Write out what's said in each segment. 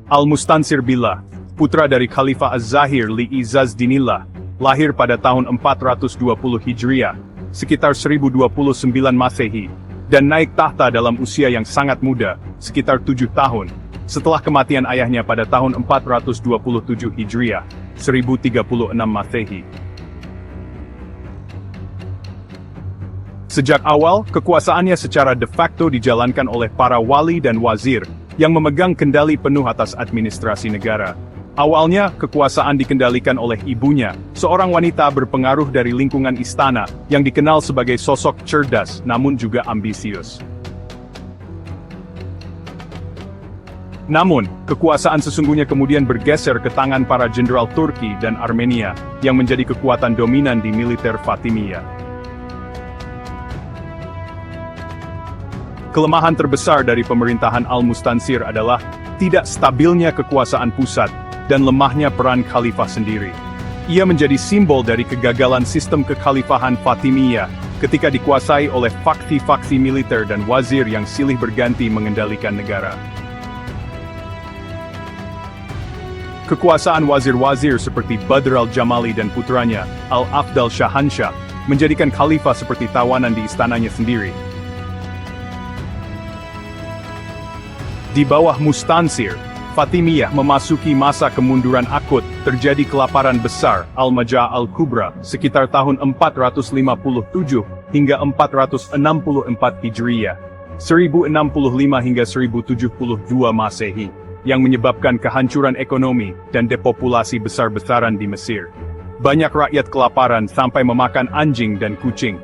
Al-Mustansir Billah, putra dari Khalifah Az-Zahir li Izzazdinillah, lahir pada tahun 420 Hijriah, sekitar 1029 Masehi, dan naik tahta dalam usia yang sangat muda, sekitar 7 tahun, setelah kematian ayahnya pada tahun 427 Hijriah, 1036 Masehi. Sejak awal, kekuasaannya secara de facto dijalankan oleh para wali dan wazir, yang memegang kendali penuh atas administrasi negara. Awalnya, kekuasaan dikendalikan oleh ibunya, seorang wanita berpengaruh dari lingkungan istana, yang dikenal sebagai sosok cerdas namun juga ambisius. Namun, kekuasaan sesungguhnya kemudian bergeser ke tangan para jenderal Turki dan Armenia, yang menjadi kekuatan dominan di militer Fatimiyah. Kelemahan terbesar dari pemerintahan Al-Mustansir adalah tidak stabilnya kekuasaan pusat dan lemahnya peran khalifah sendiri. Ia menjadi simbol dari kegagalan sistem kekhalifahan Fatimiyah ketika dikuasai oleh faksi-faksi militer dan wazir yang silih berganti mengendalikan negara. Kekuasaan wazir-wazir seperti Badr al-Jamali dan putranya, Al-Afdal Shahanshah, menjadikan khalifah seperti tawanan di istananya sendiri. Di bawah Mustansir, Fatimiyah memasuki masa kemunduran akut, terjadi kelaparan besar, Al-Majaa' al-Kubra, sekitar tahun 457 hingga 464 Hijriyah, 1065 hingga 1072 Masehi, yang menyebabkan kehancuran ekonomi dan depopulasi besar-besaran di Mesir. Banyak rakyat kelaparan sampai memakan anjing dan kucing.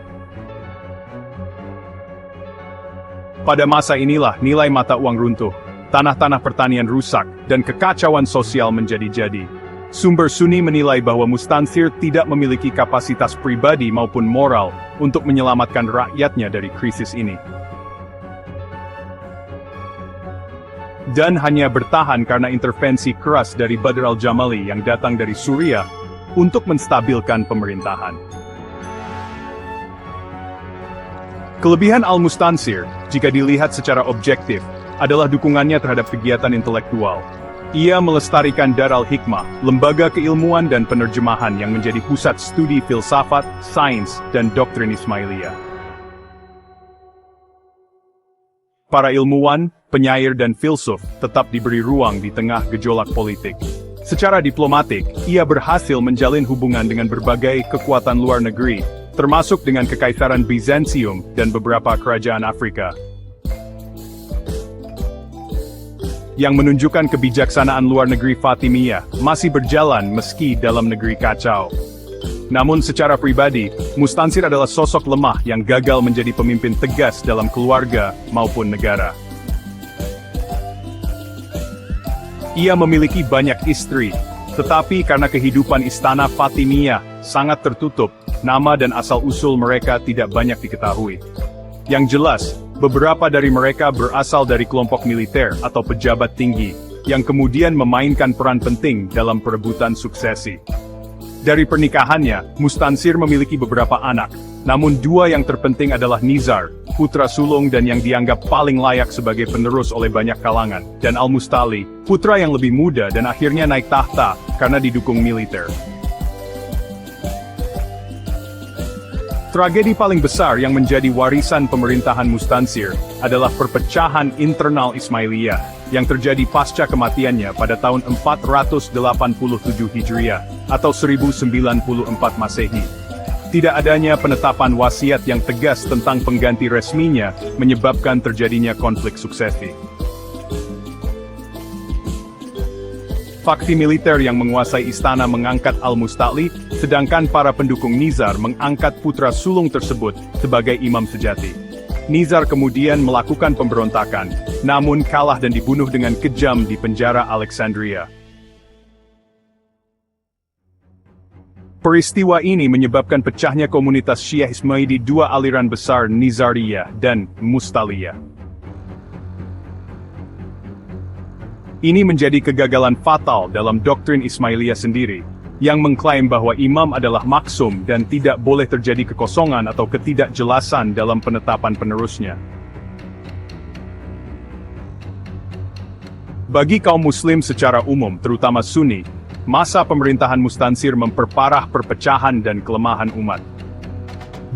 Pada masa inilah nilai mata uang runtuh, tanah-tanah pertanian rusak, dan kekacauan sosial menjadi-jadi. Sumber Sunni menilai bahwa Mustansir tidak memiliki kapasitas pribadi maupun moral untuk menyelamatkan rakyatnya dari krisis ini. Dan hanya bertahan karena intervensi keras dari Badr al-Jamali yang datang dari Suriah untuk menstabilkan pemerintahan. Kelebihan Al-Mustansir, jika dilihat secara objektif, adalah dukungannya terhadap kegiatan intelektual. Ia melestarikan Dar al-Hikmah, lembaga keilmuan dan penerjemahan yang menjadi pusat studi filsafat, sains, dan doktrin Ismailiyah. Para ilmuwan, penyair dan filsuf tetap diberi ruang di tengah gejolak politik. Secara diplomatik, ia berhasil menjalin hubungan dengan berbagai kekuatan luar negeri, termasuk dengan Kekaisaran Bizantium dan beberapa kerajaan Afrika. Yang menunjukkan kebijaksanaan luar negeri Fatimiyah masih berjalan meski dalam negeri kacau. Namun secara pribadi, Mustansir adalah sosok lemah yang gagal menjadi pemimpin tegas dalam keluarga maupun negara. Ia memiliki banyak istri, tetapi karena kehidupan istana Fatimiyah sangat tertutup, nama dan asal-usul mereka tidak banyak diketahui. Yang jelas, beberapa dari mereka berasal dari kelompok militer atau pejabat tinggi, yang kemudian memainkan peran penting dalam perebutan suksesi. Dari pernikahannya, Mustansir memiliki beberapa anak, namun dua yang terpenting adalah Nizar, putra sulung dan yang dianggap paling layak sebagai penerus oleh banyak kalangan, dan Al-Mustali, putra yang lebih muda dan akhirnya naik tahta karena didukung militer. Tragedi paling besar yang menjadi warisan pemerintahan Mustansir adalah perpecahan internal Ismailiyah yang terjadi pasca kematiannya pada tahun 487 Hijriah atau 1094 Masehi. Tidak adanya penetapan wasiat yang tegas tentang pengganti resminya menyebabkan terjadinya konflik suksesi. Faksi militer yang menguasai istana mengangkat Al-Mustali, sedangkan para pendukung Nizar mengangkat putra sulung tersebut sebagai imam sejati. Nizar kemudian melakukan pemberontakan, namun kalah dan dibunuh dengan kejam di penjara Alexandria. Peristiwa ini menyebabkan pecahnya komunitas Syiah Ismaili di dua aliran besar, Nizariyah dan Mustaliyah. Ini menjadi kegagalan fatal dalam doktrin Ismailiyah sendiri, yang mengklaim bahwa imam adalah maksum dan tidak boleh terjadi kekosongan atau ketidakjelasan dalam penetapan penerusnya. Bagi kaum muslim secara umum, terutama Sunni, masa pemerintahan Mustansir memperparah perpecahan dan kelemahan umat.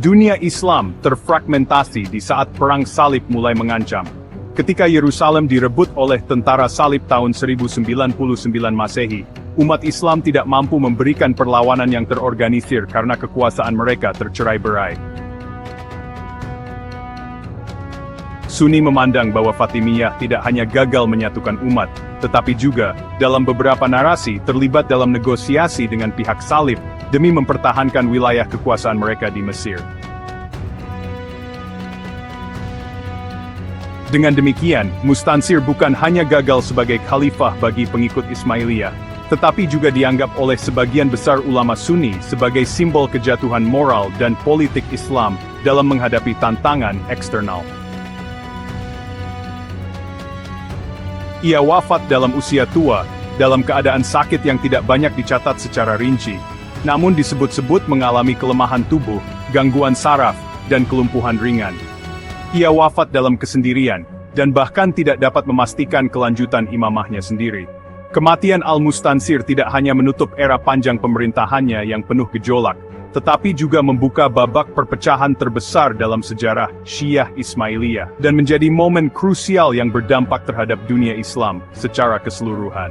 Dunia Islam terfragmentasi di saat Perang Salib mulai mengancam. Ketika Yerusalem direbut oleh tentara salib tahun 1099 Masehi, umat Islam tidak mampu memberikan perlawanan yang terorganisir karena kekuasaan mereka tercerai-berai. Sunni memandang bahwa Fatimiyah tidak hanya gagal menyatukan umat, tetapi juga, dalam beberapa narasi, terlibat dalam negosiasi dengan pihak salib, demi mempertahankan wilayah kekuasaan mereka di Mesir. Dengan demikian, Mustansir bukan hanya gagal sebagai khalifah bagi pengikut Ismailiyah, tetapi juga dianggap oleh sebagian besar ulama Sunni sebagai simbol kejatuhan moral dan politik Islam dalam menghadapi tantangan eksternal. Ia wafat dalam usia tua, dalam keadaan sakit yang tidak banyak dicatat secara rinci, namun disebut-sebut mengalami kelemahan tubuh, gangguan saraf, dan kelumpuhan ringan. Ia wafat dalam kesendirian, dan bahkan tidak dapat memastikan kelanjutan imamahnya sendiri. Kematian Al-Mustansir tidak hanya menutup era panjang pemerintahannya yang penuh gejolak, tetapi juga membuka babak perpecahan terbesar dalam sejarah Syiah Ismailiyah, dan menjadi momen krusial yang berdampak terhadap dunia Islam secara keseluruhan.